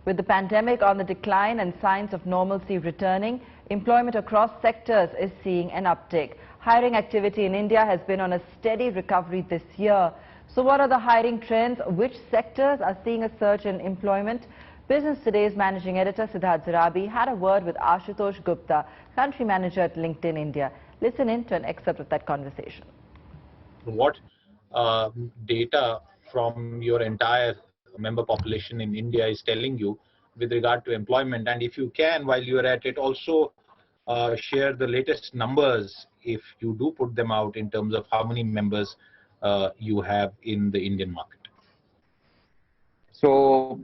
With the pandemic on the decline and signs of normalcy returning, employment across sectors is seeing an uptick. Hiring activity in India has been on a steady recovery this year. So what are the hiring trends? Which sectors are seeing a surge in employment? Business Today's managing editor Siddharth Zarabi had a word with Ashutosh Gupta, country manager at LinkedIn India. Listen in to an excerpt of that conversation. What data from your entire member population in India is telling you with regard to employment, and if you can, while you are at it, also share the latest numbers if you do put them out in terms of how many members you have in the Indian market. So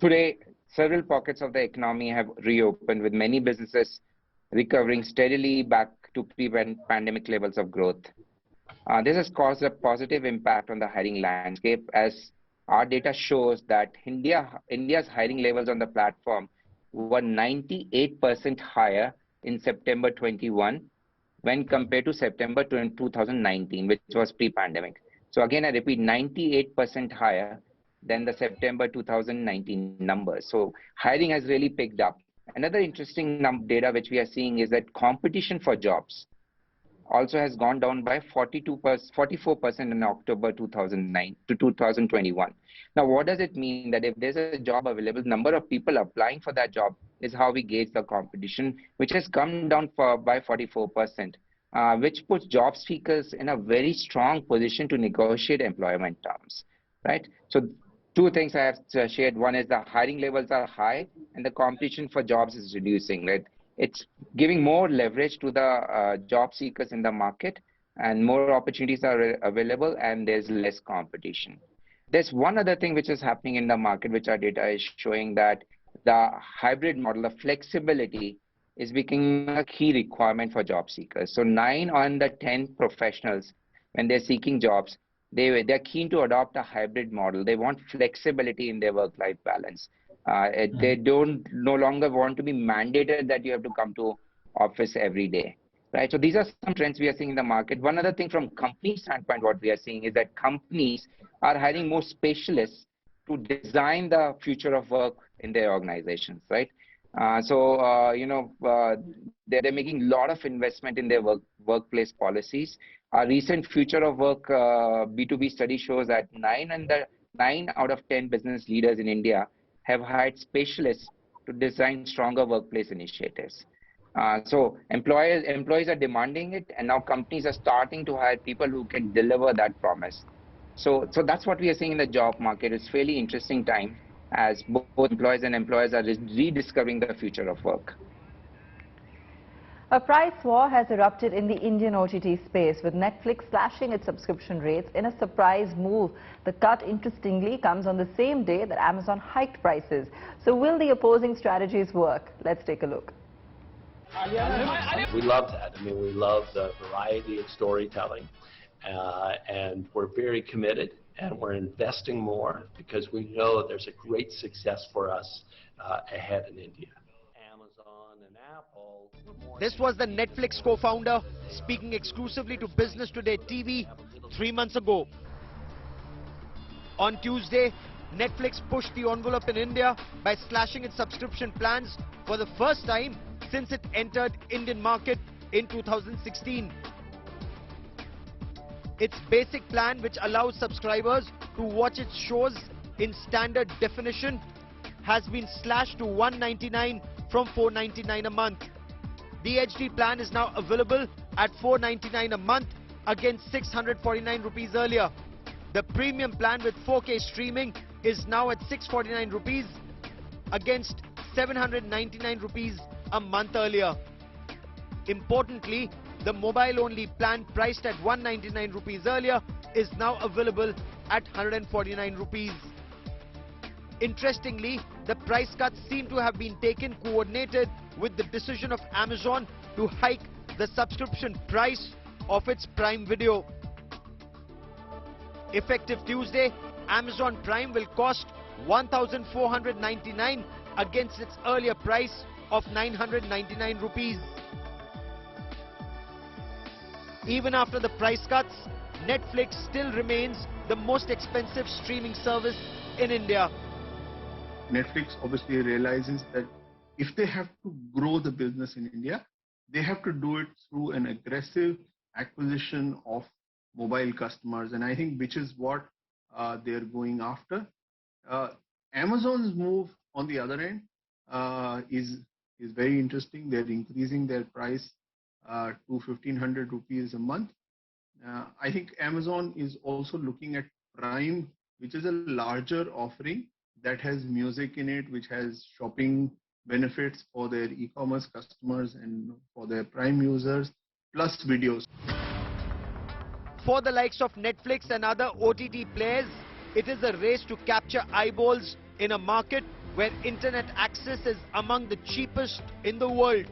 today, several pockets of the economy have reopened, with many businesses recovering steadily back to pre-pandemic levels of growth. This has caused a positive impact on the hiring landscape, as our data shows that India's hiring levels on the platform were 98% higher in September 21 when compared to September 2019, which was pre-pandemic. So again, I repeat, 98% higher than the September 2019 numbers. So hiring has really picked up. Another interesting data which we are seeing is that competition for jobs also has gone down by 44% in October 2009 to 2021. Now, what does it mean? That if there's a job available, number of people applying for that job is how we gauge the competition, which has come down by 44%, which puts job seekers in a very strong position to negotiate employment terms, right? So two things I have shared. One is the hiring levels are high and the competition for jobs is reducing, right? It's giving more leverage to the job seekers in the market, and more opportunities are available and there's less competition. There's one other thing which is happening in the market, which our data is showing, that the hybrid model of flexibility is becoming a key requirement for job seekers. So 9 on the 10 professionals, when they're seeking jobs, they're keen to adopt a hybrid model. They want flexibility in their work-life balance. They no longer want to be mandated that you have to come to office every day, right? So these are some trends we are seeing in the market. One other thing from company standpoint, what we are seeing is that companies are hiring more specialists to design the future of work in their organizations, right? They're making a lot of investment in their workplace policies. Our recent Future of Work B2B study shows that 9 out of 10 business leaders in India have hired specialists to design stronger workplace initiatives. So employees are demanding it, and now companies are starting to hire people who can deliver that promise. So that's what we are seeing in the job market. It's fairly interesting time, as both employees and employers are rediscovering the future of work. A price war has erupted in the Indian OTT space, with Netflix slashing its subscription rates in a surprise move. The cut, interestingly, comes on the same day that Amazon hiked prices. So will the opposing strategies work? Let's take a look. We love that. I mean, we love the variety of storytelling, and we're very committed, and we're investing more because we know that there's a great success for us ahead in India. This was the Netflix co-founder speaking exclusively to Business Today TV 3 months ago. On Tuesday, Netflix pushed the envelope in India by slashing its subscription plans for the first time since it entered Indian market in 2016. Its basic plan, which allows subscribers to watch its shows in standard definition, has been slashed to $199 from $499 a month. The HD plan is now available at $499 a month against 649 rupees earlier. The premium plan with 4K streaming is now at 649 rupees against 799 rupees a month earlier. Importantly, the mobile-only plan priced at 199 rupees earlier is now available at 149 rupees. Interestingly, the price cuts seem to have been taken coordinated with the decision of Amazon to hike the subscription price of its Prime Video. Effective Tuesday, Amazon Prime will cost $1,499 against its earlier price of 999 rupees. Even after the price cuts, Netflix still remains the most expensive streaming service in India. Netflix obviously realizes that if they have to grow the business in India, they have to do it through an aggressive acquisition of mobile customers, and I think which is what they're going after. Amazon's move on the other end is very interesting. They're increasing their price to 1,500 rupees a month. I think Amazon is also looking at Prime, which is a larger offering that has music in it, which has shopping benefits for their e-commerce customers and for their Prime users, plus videos. For the likes of Netflix and other OTT players, it is a race to capture eyeballs in a market where internet access is among the cheapest in the world.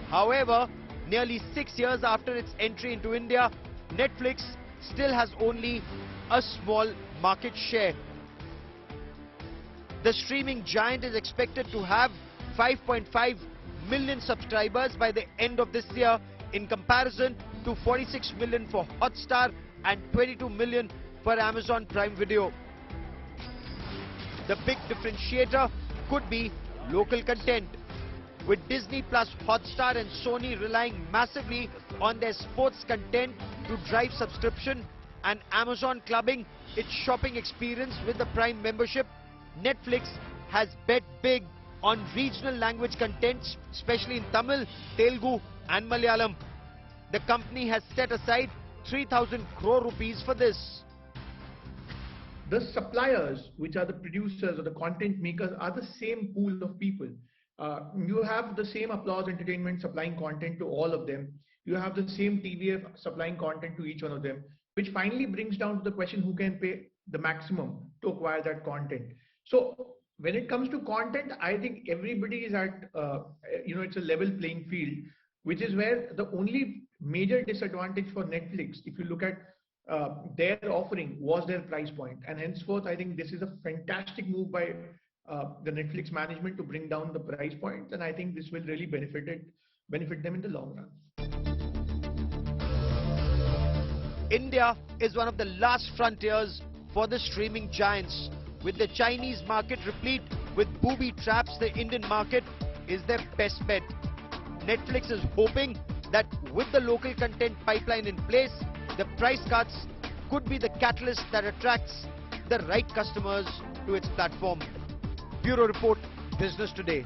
However, nearly 6 years after its entry into India, Netflix still has only a small market share. The streaming giant is expected to have 5.5 million subscribers by the end of this year, in comparison to 46 million for Hotstar and 22 million for Amazon Prime Video. The big differentiator could be local content, with Disney Plus, Hotstar and Sony relying massively on their sports content to drive subscription, and Amazon clubbing its shopping experience with the Prime membership. Netflix has bet big on regional language content, especially in Tamil, Telugu and Malayalam. The company has set aside 3,000 crore rupees for this. The suppliers, which are the producers or the content makers, are the same pool of people. You have the same Applause Entertainment supplying content to all of them. You have the same TVF supplying content to each one of them, which finally brings down to the question who can pay the maximum to acquire that content. So when it comes to content, I think everybody is at, it's a level playing field, which is where the only major disadvantage for Netflix, if you look at their offering, was their price point. And henceforth, I think this is a fantastic move by the Netflix management to bring down the price points. And I think this will really benefit them in the long run. India is one of the last frontiers for the streaming giants. With the Chinese market replete with booby traps, the Indian market is their best bet. Netflix is hoping that with the local content pipeline in place, the price cuts could be the catalyst that attracts the right customers to its platform. Bureau Report, Business Today.